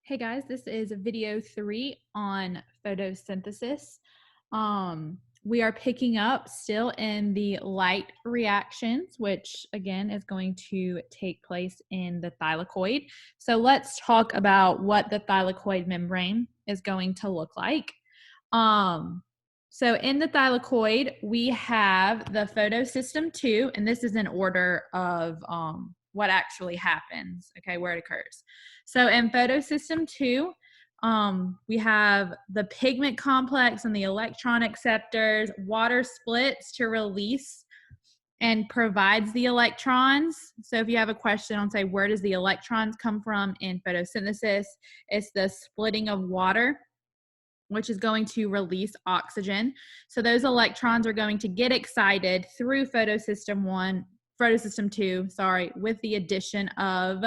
Hey guys, this is video 3 on photosynthesis. We are picking up still in the light reactions, which again is going to take place in the thylakoid. So let's talk about what the thylakoid membrane is going to look like. So in the thylakoid, we have the photosystem 2, and this is in order of what actually happens, okay, where it occurs. So in photosystem 2, we have the pigment complex and the electron acceptors. Water splits to release and provides the electrons. So if you have a question on, say, where does the electrons come from in photosynthesis, it's the splitting of water, which is going to release oxygen. So those electrons are going to get excited through photosystem 2, with the addition of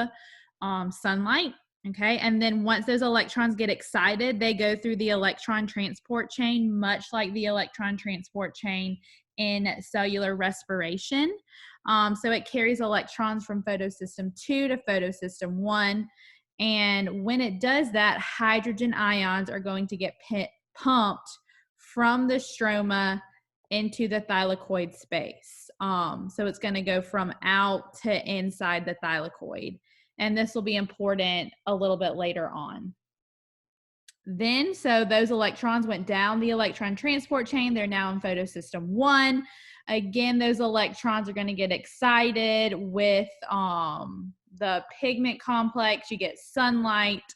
sunlight. Okay, and then once those electrons get excited, they go through the electron transport chain, much like the electron transport chain in cellular respiration. So it carries electrons from photosystem 2 to photosystem 1. And when it does that, hydrogen ions are going to get pumped from the stroma into the thylakoid space. So it's going to go from out to inside the thylakoid. And this will be important a little bit later on. Then, so those electrons went down the electron transport chain. They're now in photosystem 1. Again, those electrons are going to get excited with the pigment complex. You get sunlight.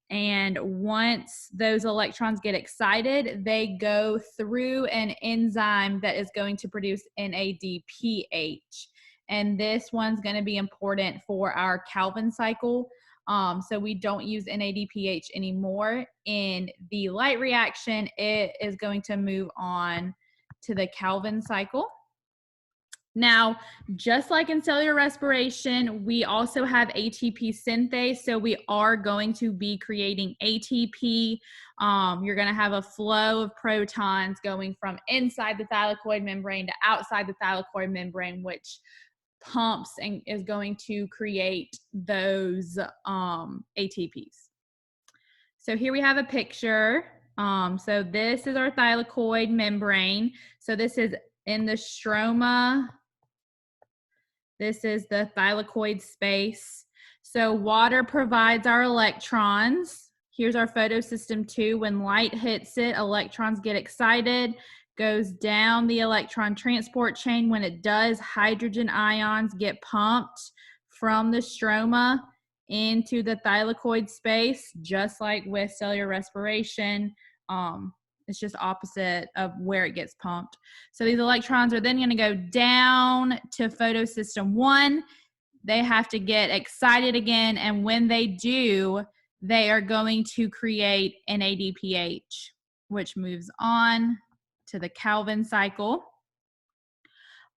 And once those electrons get excited, they go through an enzyme that is going to produce NADPH. And this one's going to be important for our Calvin cycle. So we don't use NADPH anymore in the light reaction. It is going to move on to the Calvin cycle. Now, just like in cellular respiration, we also have ATP synthase. So we are going to be creating ATP. You're going to have a flow of protons going from inside the thylakoid membrane to outside the thylakoid membrane, which pumps and is going to create those ATPs. So here we have a picture. So this is our thylakoid membrane. So this is in the stroma. This is the thylakoid space. So water provides our electrons. Here's our photosystem 2. When light hits it, electrons get excited, goes down the electron transport chain. When it does, hydrogen ions get pumped from the stroma into the thylakoid space, just like with cellular respiration. It's just opposite of where it gets pumped. So these electrons are then going to go down to photosystem 1. They have to get excited again, and when they do, they are going to create NADPH, which moves on to the Calvin cycle.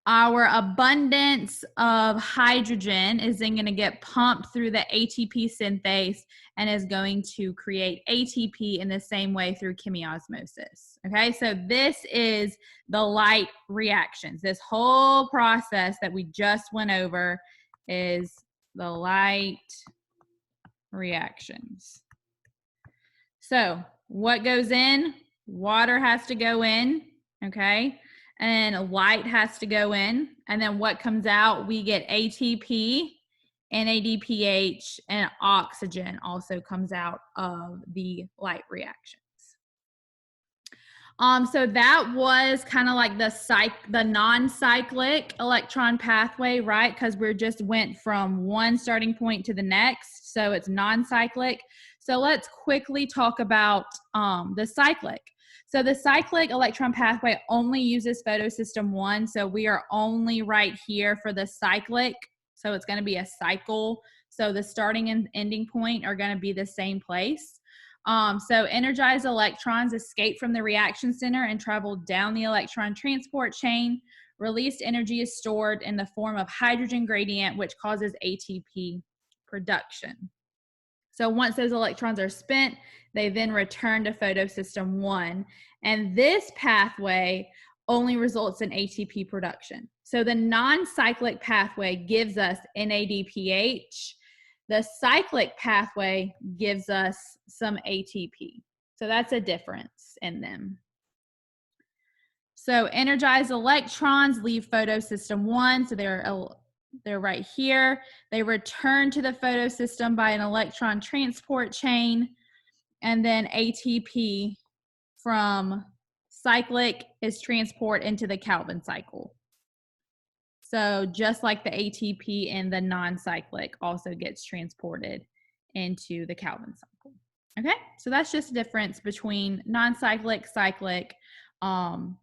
Our abundance of hydrogen is then going to get pumped through the ATP synthase and is going to create ATP in the same way through chemiosmosis. Okay, so this is the light reactions. This whole process that we just went over is the light reactions. So what goes in? Water has to go in, okay? And light has to go in. And then what comes out? We get ATP, NADPH, and oxygen also comes out of the light reactions. So that was kind of like the non-cyclic electron pathway, right? Because we just went from one starting point to the next. So it's non-cyclic. So let's quickly talk about the cyclic. So the cyclic electron pathway only uses photosystem 1. So we are only right here for the cyclic. So it's going to be a cycle. So the starting and ending point are going to be the same place. So energized electrons escape from the reaction center and travel down the electron transport chain. Released energy is stored in the form of hydrogen gradient, which causes ATP production. So once those electrons are spent, they then return to photosystem 1. And this pathway only results in ATP production. So the non-cyclic pathway gives us NADPH. The cyclic pathway gives us some ATP. So that's a difference in them. So energized electrons leave photosystem 1. So they're right here. They return to the photosystem by an electron transport chain. And then ATP from cyclic is transported into the Calvin cycle. So just like the ATP in the non-cyclic also gets transported into the Calvin cycle. Okay, so that's just a difference between non-cyclic, cyclic, and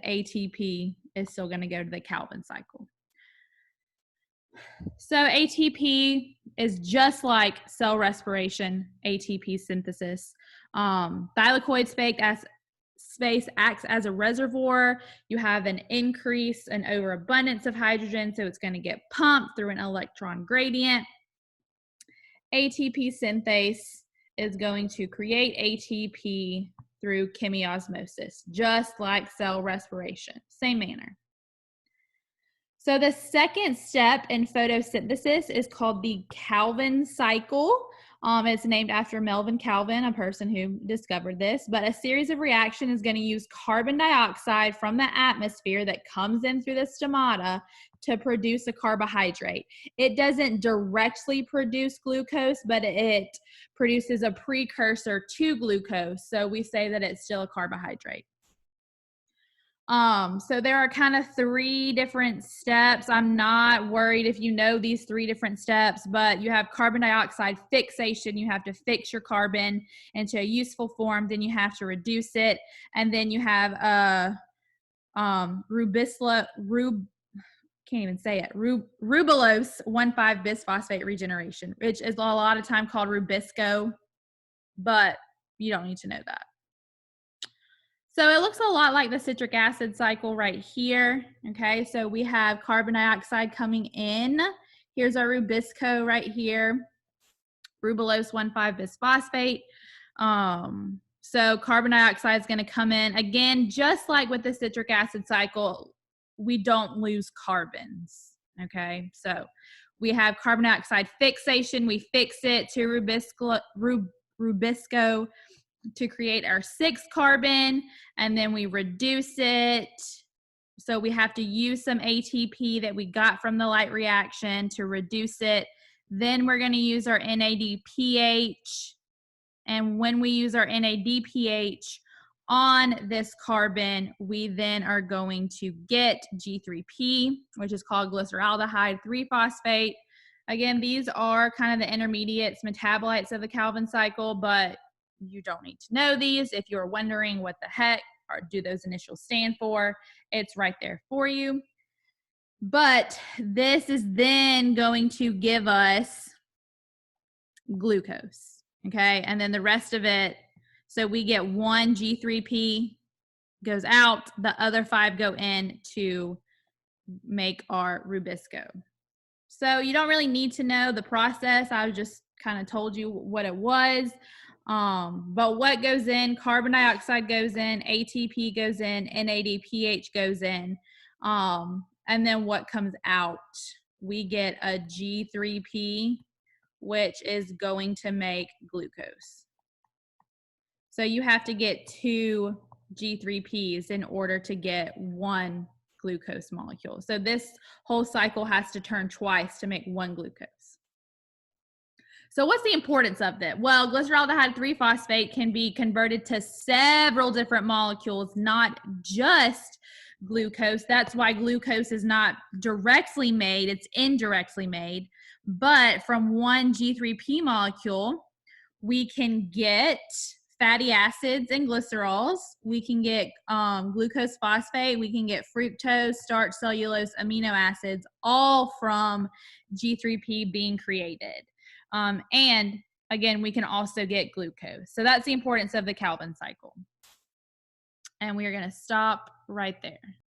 ATP is still going to go to the Calvin cycle. So ATP is just like cell respiration, ATP synthesis. Thylakoid space acts as a reservoir. You have an increase and overabundance of hydrogen, so it's going to get pumped through an electron gradient. ATP synthase is going to create ATP through chemiosmosis, just like cell respiration, same manner. So the second step in photosynthesis is called the Calvin cycle. It's named after Melvin Calvin, a person who discovered this, but a series of reactions is going to use carbon dioxide from the atmosphere that comes in through the stomata to produce a carbohydrate. It doesn't directly produce glucose, but it produces a precursor to glucose. So we say that it's still a carbohydrate. So there are kind of 3 different steps. I'm not worried if you know these 3 different steps, but you have carbon dioxide fixation. You have to fix your carbon into a useful form. Then you have to reduce it. And then you have rubulose 1,5 bisphosphate regeneration, which is a lot of time called Rubisco, but you don't need to know that. So it looks a lot like the citric acid cycle right here. Okay, so we have carbon dioxide coming in. Here's our Rubisco right here, rubulose 1,5 bisphosphate. So carbon dioxide is going to come in. Again, just like with the citric acid cycle, we don't lose carbons. Okay, so we have carbon dioxide fixation. We fix it to Rubisco to create our 6 carbon, and then we reduce it. So we have to use some ATP that we got from the light reaction to reduce it. Then we're going to use our NADPH. And when we use our NADPH on this carbon, we then are going to get G3P, which is called glyceraldehyde 3-phosphate. Again, these are kind of the intermediates, metabolites of the Calvin cycle, but you don't need to know these. If you're wondering what the heck do those initials stand for, it's right there for you. But this is then going to give us glucose, okay? And then the rest of it, so we get 1 G3P goes out, the other 5 go in to make our Rubisco. So you don't really need to know the process. I just kind of told you what it was. But what goes in, carbon dioxide goes in, ATP goes in, NADPH goes in. And then what comes out, we get a G3P, which is going to make glucose. So you have to get 2 G3Ps in order to get 1 glucose molecule. So this whole cycle has to turn twice to make 1 glucose. So what's the importance of that? Well, glyceraldehyde 3-phosphate can be converted to several different molecules, not just glucose. That's why glucose is not directly made, it's indirectly made. But from 1 G3P molecule, we can get fatty acids and glycerols. We can get glucose phosphate. We can get fructose, starch, cellulose, amino acids, all from G3P being created. And again, we can also get glucose. So that's the importance of the Calvin cycle. And we are going to stop right there.